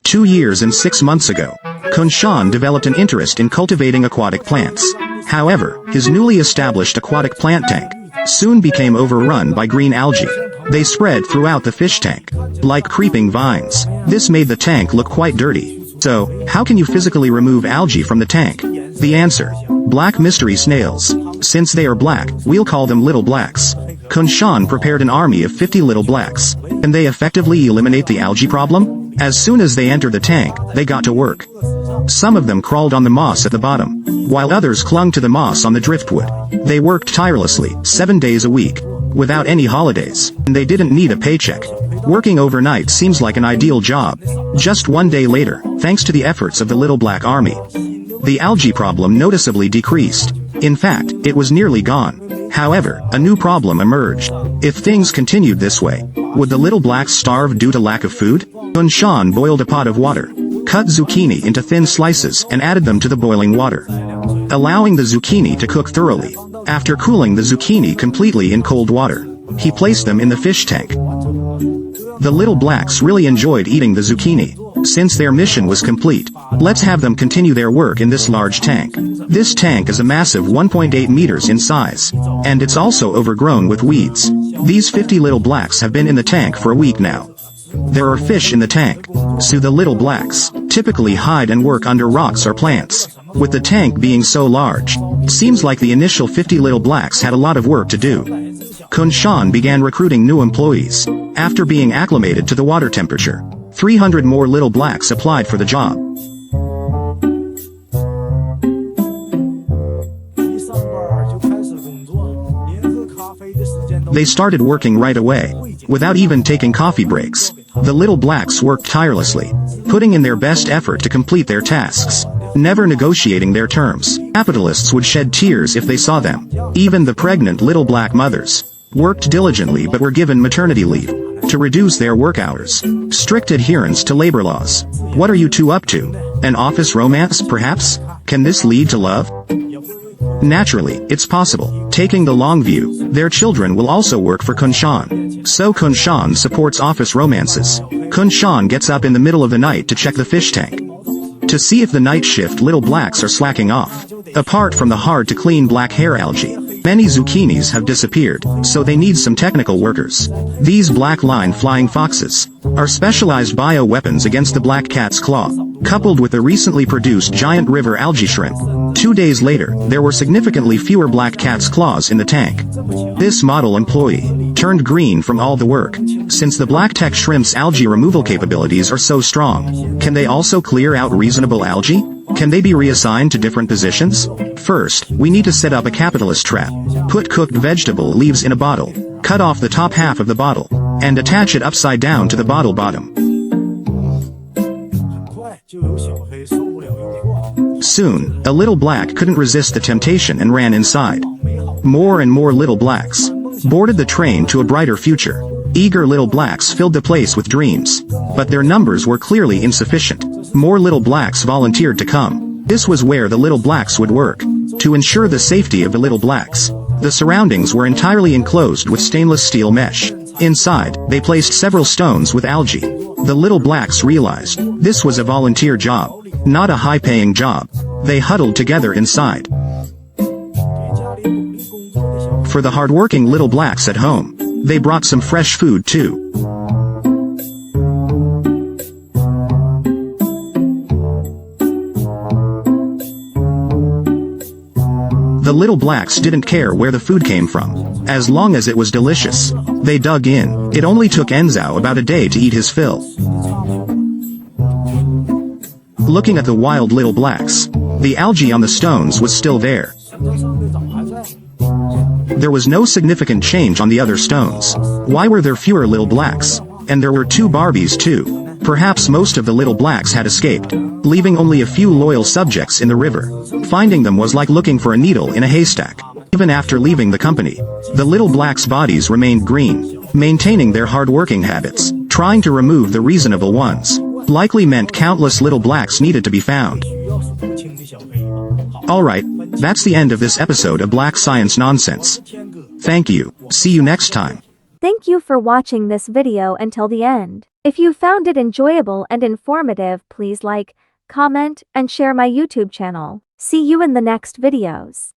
2 years and 6 months ago, Kunshan developed an interest in cultivating aquatic plants. However, his newly established aquatic plant tank soon became overrun by green algae. They spread throughout the fish tank, like creeping vines. This made the tank look quite dirty. So, how can you physically remove algae from the tank? The answer: black mystery snails. Since they are black, we'll call them little blacks. Kunshan prepared an army of 50 little blacks. Can they effectively eliminate the algae problem? As soon as they entered the tank, they got to work. Some of them crawled on the moss at the bottom, while others clung to the moss on the driftwood. They worked tirelessly, 7 days a week, without any holidays, and they didn't need a paycheck. Working overnight seems like an ideal job. Just 1 day later, thanks to the efforts of the little black army, the algae problem noticeably decreased. In fact, it was nearly gone. However, a new problem emerged. If things continued this way, would the little blacks starve due to lack of food? Kunshan boiled a pot of water, cut zucchini into thin slices and added them to the boiling water, allowing the zucchini to cook thoroughly. After cooling the zucchini completely in cold water, he placed them in the fish tank. The little blacks really enjoyed eating the zucchini. Since their mission was complete, let's have them continue their work in this large tank. This tank is a massive 1.8 meters in size, and it's also overgrown with weeds. These 50 little blacks have been in the tank for a week now. There are fish in the tank, so the little blacks typically hide and work under rocks or plants. With the tank being so large, it seems like the initial 50 little blacks had a lot of work to do. Kunshan began recruiting new employees. After being acclimated to the water temperature, 300 more little blacks applied for the job. They started working right away, without even taking coffee breaks. The little blacks worked tirelessly, putting in their best effort to complete their tasks, never negotiating their terms. Capitalists would shed tears if they saw them. Even the pregnant little black mothers worked diligently but were given maternity leave to reduce their work hours. Strict adherence to labor laws. What are you two up to? An office romance, perhaps? Can this lead to love? Naturally, it's possible. Taking the long view, their children will also work for Kunshan. So Kunshan supports office romances. Kunshan gets up in the middle of the night to check the fish tank, to see if the night shift little blacks are slacking off. Apart from the hard-to-clean black hair algae, many zucchinis have disappeared, so they need some technical workers. These black line flying foxes are specialized bioweapons against the black cat's claw, coupled with the recently produced giant river algae shrimp. 2 days later, there were significantly fewer black cat's claws in the tank. This model employee turned green from all the work. Since the black tech shrimp's algae removal capabilities are so strong, can they also clear out reasonable algae? Can they be reassigned to different positions? First, we need to set up a capitalist trap. Put cooked vegetable leaves in a bottle, cut off the top half of the bottle, and attach it upside down to the bottle bottom. Soon, a little black couldn't resist the temptation and ran inside. More and more little blacks boarded the train to a brighter future. Eager little blacks filled the place with dreams, but their numbers were clearly insufficient. More little blacks volunteered to come. This was where the little blacks would work. To ensure the safety of the little blacks, the surroundings were entirely enclosed with stainless steel mesh. Inside, they placed several stones with algae. The little blacks realized this was a volunteer job, not a high-paying job. They huddled together inside. For the hardworking little blacks at home, they brought some fresh food too. The little blacks didn't care where the food came from, as long as it was delicious. They dug in. It only took Enzo about a day to eat his fill. Looking at the wild little blacks, the algae on the stones was still there. There was no significant change on the other stones. Why were there fewer little blacks? And there were 2 Barbies too. Perhaps most of the little blacks had escaped, leaving only a few loyal subjects in the river. Finding them was like looking for a needle in a haystack. Even after leaving the company, the little blacks' bodies remained green, maintaining their hard-working habits. Trying to remove the reasonable ones likely meant countless little blacks needed to be found. Alright, that's the end of this episode of Black Science Nonsense. Thank you. See you next time. Thank you for watching this video until the end. If you found it enjoyable and informative, please like, comment, and share my YouTube channel. See you in the next videos.